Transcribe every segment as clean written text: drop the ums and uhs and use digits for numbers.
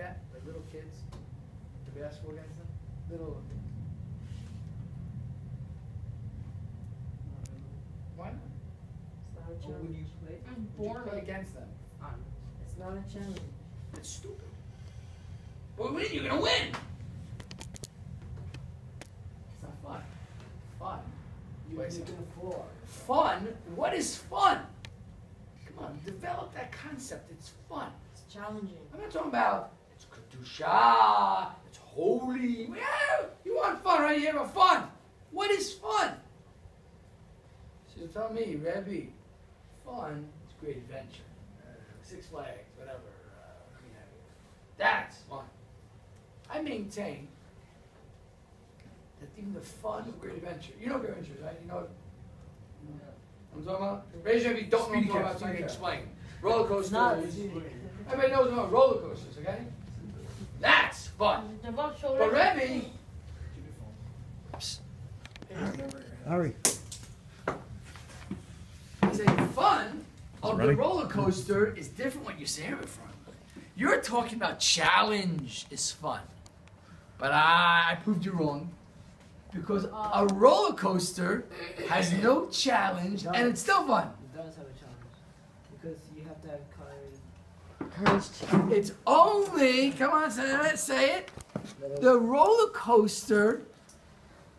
that? Like little kids, the basketball against them? Little. Why not? It's not a Or challenge. would you play? Would you play against them? It's not a challenge. It's stupid. Well, win, you're gonna win. It's not fun. Fun. You're Wait a making second. a floor. Fun? What is fun? Come on, develop that concept. It's fun. It's challenging. I'm not talking about it's kedusha, it's holy. Yeah, you want fun, right? You have fun. What is fun? So you tell me, Rebbe, fun is great adventure. Six Flags, whatever. That's fun. I maintain that even the fun of great adventure. You know great adventure, right? You know what I'm talking about? Raise your hand if you don't know what I'm talking about, so I can explain. Roller coasters. Everybody knows about roller coasters, okay? That's fun. But Rebbe, Hurry. say fun of the roller coaster is different what you're saying it from. You're talking about challenge is fun. But I proved you wrong. Because a roller coaster has no challenge and it's still fun. It does have a challenge. Because you have to have courage. It's only, come on, say it. The roller coaster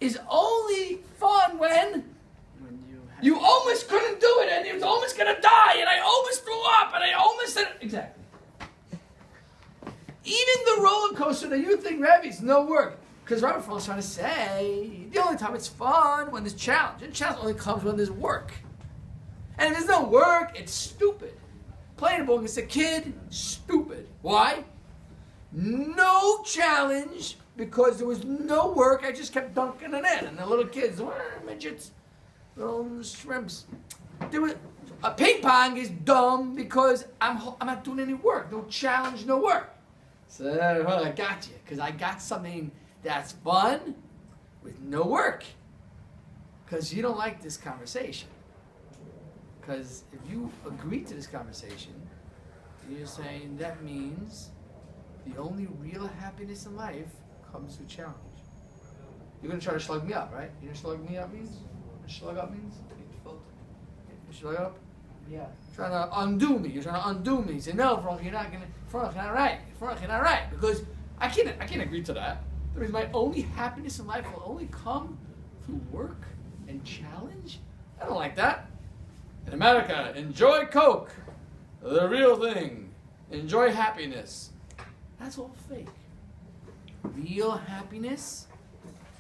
is only fun when you almost couldn't do it and you was almost going to die and I almost threw up and I almost said exactly. Even the roller coaster that you think, Rebbe, is no work. Because Robert Froll's trying to say, the only time it's fun when there's challenge. And challenge only comes when there's work. And if there's no work, it's stupid. Playing a ball against a kid, stupid. Why? No challenge, because there was no work. I just kept dunking it in. And the little kids, midgets, little shrimps. A ping pong is dumb because I'm not doing any work. No challenge, no work. So I got you, because I got something that's fun with no work. Because you don't like this conversation. Because if you agree to this conversation, you're saying that means the only real happiness in life comes through challenge. You're going to try to slug me up, right? You know what slug me up means? Slug up means? Slug up? Yeah. Trying to undo me. You're trying to undo me. You say, no, Frank, you're not going to. Frank, you're not right. Frank, you're not right. Because I can't agree to that. That means my only happiness in life will only come through work and challenge. I don't like that. In America, enjoy Coke. The real thing. Enjoy happiness. That's all fake. Real happiness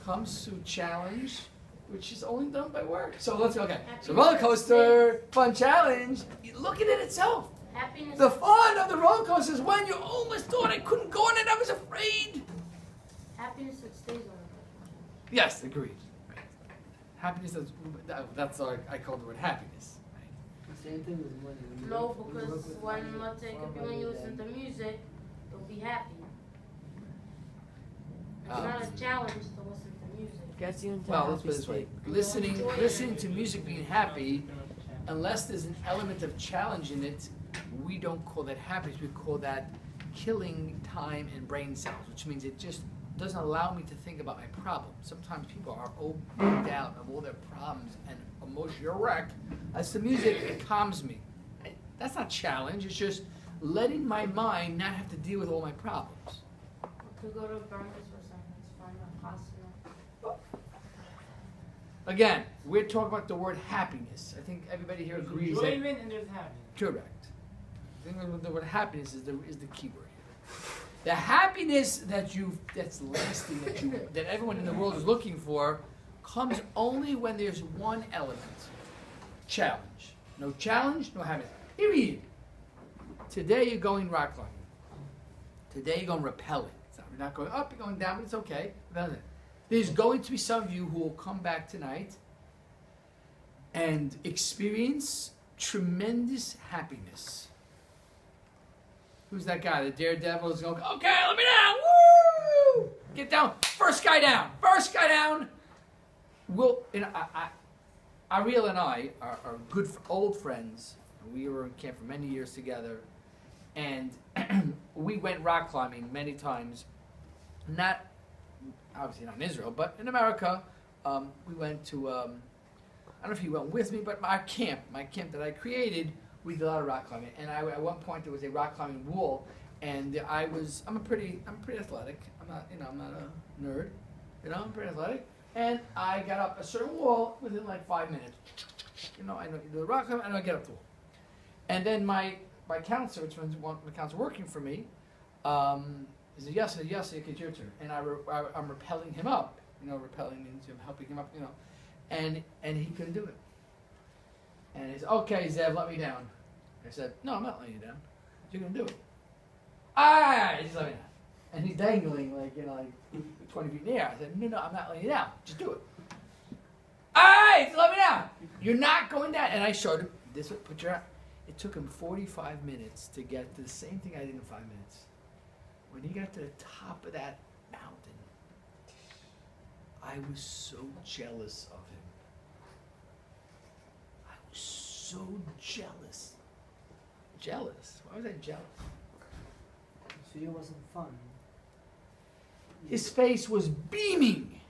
comes through challenge, which is only done by work. So let's go, okay. So roller coaster, fun challenge. Look at it itself. Happiness. The fun of the roller coaster is when you almost thought I couldn't go on it. I was afraid. Happiness that stays on it. Yes, agreed. Right. Happiness, that's I call the word happiness. Right? The same thing with money. When you No, work- when you because work with when, money, let's say, more when money you listen than- to music, you'll be happy. It's Oh. not a challenge to listen to music. Gets you into Well, a let's put it happy this way. state. Listening to music, being happy, unless there's an element of challenge in it, we don't call that happiness. We call that killing time and brain cells, which means it just doesn't allow me to think about my problems. Sometimes people are opened out of all their problems and emotional wreck. As the music, it calms me. That's not challenge. It's just letting my mind not have to deal with all my problems. To go to a Broncos or something, it's fun. A hospital. Again, we're talking about the word happiness. I think everybody here agrees that. Enjoyment and there's happiness. Correct. I think the word happiness is the key word here. The happiness that's lasting, that everyone in the world is looking for, comes only when there's one element. Challenge. No challenge, no happiness. Period. Today you're going rock climbing. Today you're going rappelling. You're not going up, you're going down, but it's okay. There's going to be some of you who will come back tonight and experience tremendous happiness. Who's that guy? The daredevil is going, okay, let me down. Woo! Get down. First guy down. First guy down. Ariel and I are good old friends. We were in camp for many years together. and we went rock climbing many times. Not obviously not in Israel, but in America. We went to. I don't know if you went with me, but my camp that I created, we did a lot of rock climbing. And at one point there was a rock climbing wall, and I'm pretty athletic. I'm not a nerd, I'm pretty athletic. And I got up a certain wall within like 5 minutes. I know you do the rock climbing, I know I get up the wall. And then my counselor, which was the counselor working for me, he said, yes, it's your turn. And I'm rappelling him up. Rappelling means I'm helping him up, And he couldn't do it. And he said, okay, Zev, let me down. I said, no, I'm not letting you down. You're going to do it. Alright, just let me down. And he's dangling like 20 feet in the air. I said, no, I'm not letting you down. Just do it. Alright, let me down. You're not going down. And I showed him, this way, put your arm. It took him 45 minutes to get to the same thing I did in 5 minutes. When he got to the top of that mountain, I was so jealous of him. I was so jealous. Jealous? Why was I jealous? So it wasn't fun. His face was beaming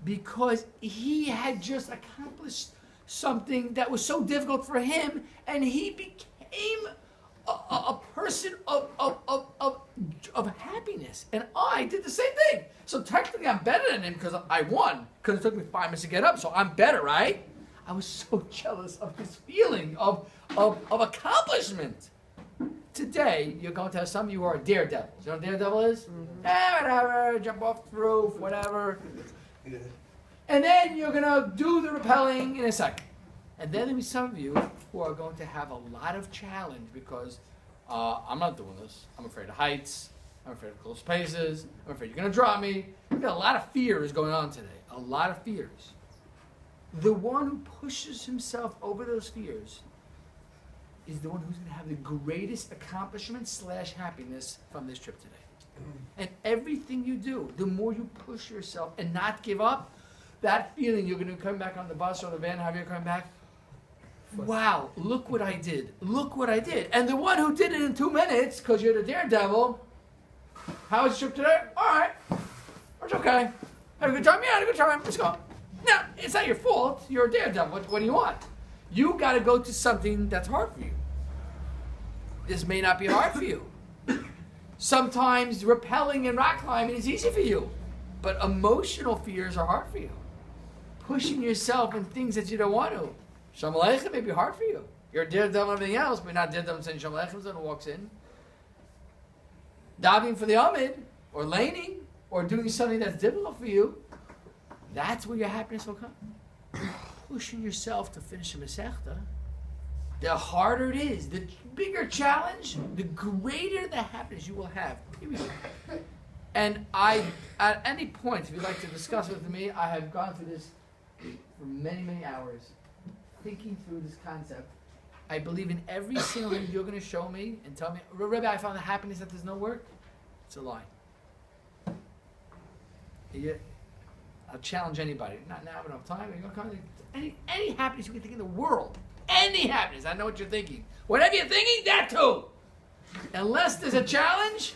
because he had just accomplished something that was so difficult for him, and he became a person of happiness. And I did the same thing. So technically I'm better than him because I won, because it took me 5 minutes to get up, so I'm better, right? I was so jealous of his feeling of accomplishment. Today, you're going to have some of you who are daredevils. You know what a daredevil is? Whatever, jump off the roof, whatever. And then you're going to do the rappelling in a second. And then there'll be some of you who are going to have a lot of challenge because I'm not doing this. I'm afraid of heights. I'm afraid of close spaces. I'm afraid you're going to drop me. We've got a lot of fears going on today. A lot of fears. The one who pushes himself over those fears is the one who's going to have the greatest accomplishment / happiness from this trip today. And everything you do, the more you push yourself and not give up, that feeling you're going to come back on the bus or the van, however you're coming back, wow, look what I did. Look what I did. And the one who did it in 2 minutes, because you're the daredevil, how was the trip today? All right. It's okay. Had a good time? Yeah, had a good time. Let's go. No, it's not your fault. You're a daredevil. What do you want? You got to go to something that's hard for you. This may not be hard for you. Sometimes rappelling and rock climbing is easy for you. But emotional fears are hard for you. Pushing yourself in things that you don't want to. Shalom Aleichem may be hard for you. You're a daredevil and everything else, but not daredevil saying Shalom Aleichem when walks in. Diving for the Amid, or laning, or doing something that's difficult for you, that's where your happiness will come. Pushing yourself to finish a Masechta, the harder it is, the bigger challenge, the greater the happiness you will have. And at any point, if you'd like to discuss it with me, I have gone through this for many, many hours, thinking through this concept. I believe in every single thing you're going to show me and tell me, Rebbe, I found the happiness that there's no work. It's a lie. I'll challenge anybody. Not now, enough time. You're going to come any happiness you can think in the world. Any happiness. I know what you're thinking. Whatever you're thinking, that too. Unless there's a challenge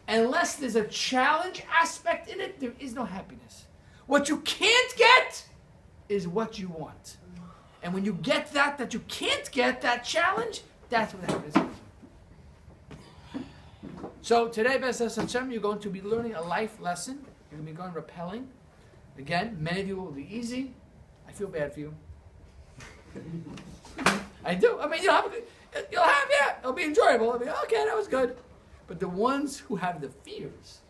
aspect in it, there is no happiness. What you can't get is what you want. And when you get that you can't get, that challenge, that's what happiness is. So today, B'ezras Hashem, you're going to be learning a life lesson. You're going to be going rappelling. Again, many of you will be easy. I feel bad for you. I do. I mean, it'll be enjoyable. It'll be, okay, that was good. But the ones who have the fears,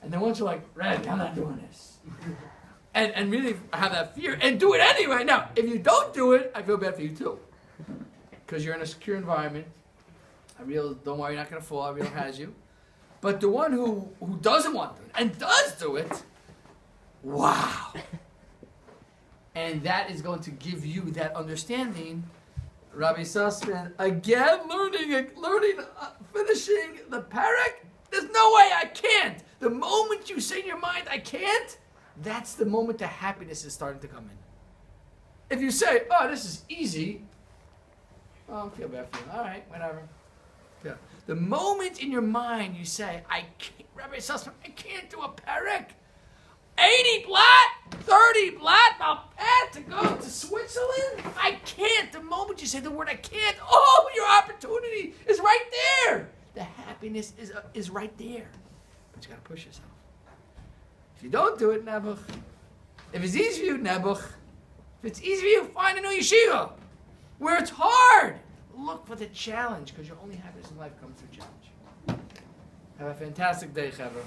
and the ones who are like, Red, I'm not doing this. And really have that fear, and do it anyway. Now, if you don't do it, I feel bad for you too. Because you're in a secure environment. Don't worry, you're not going to fall. I real has you. But the one who doesn't want to, and does do it, wow. And that is going to give you that understanding. Rabbi Sussman, again, finishing the parak. There's no way I can't. The moment you say in your mind, I can't, that's the moment the happiness is starting to come in. If you say, oh, this is easy, oh, I feel bad for you. All right, whatever. Yeah. The moment in your mind you say, I can't, Rabbi Sussman, I can't do a perek. 80 blat, 30 blat, a pet to go to Switzerland? I can't. The moment you say the word I can't, oh, your opportunity is right there. The happiness is right there. But you got to push yourself. If you don't do it, Nebuch, if it's easy for you, Nebuch, if it's easy for you, find a new yeshiva. Where it's hard, look for the challenge, because your only happiness in life comes through challenge. Have a fantastic day, Chaver.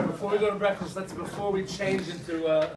Before we go to breakfast, before we change into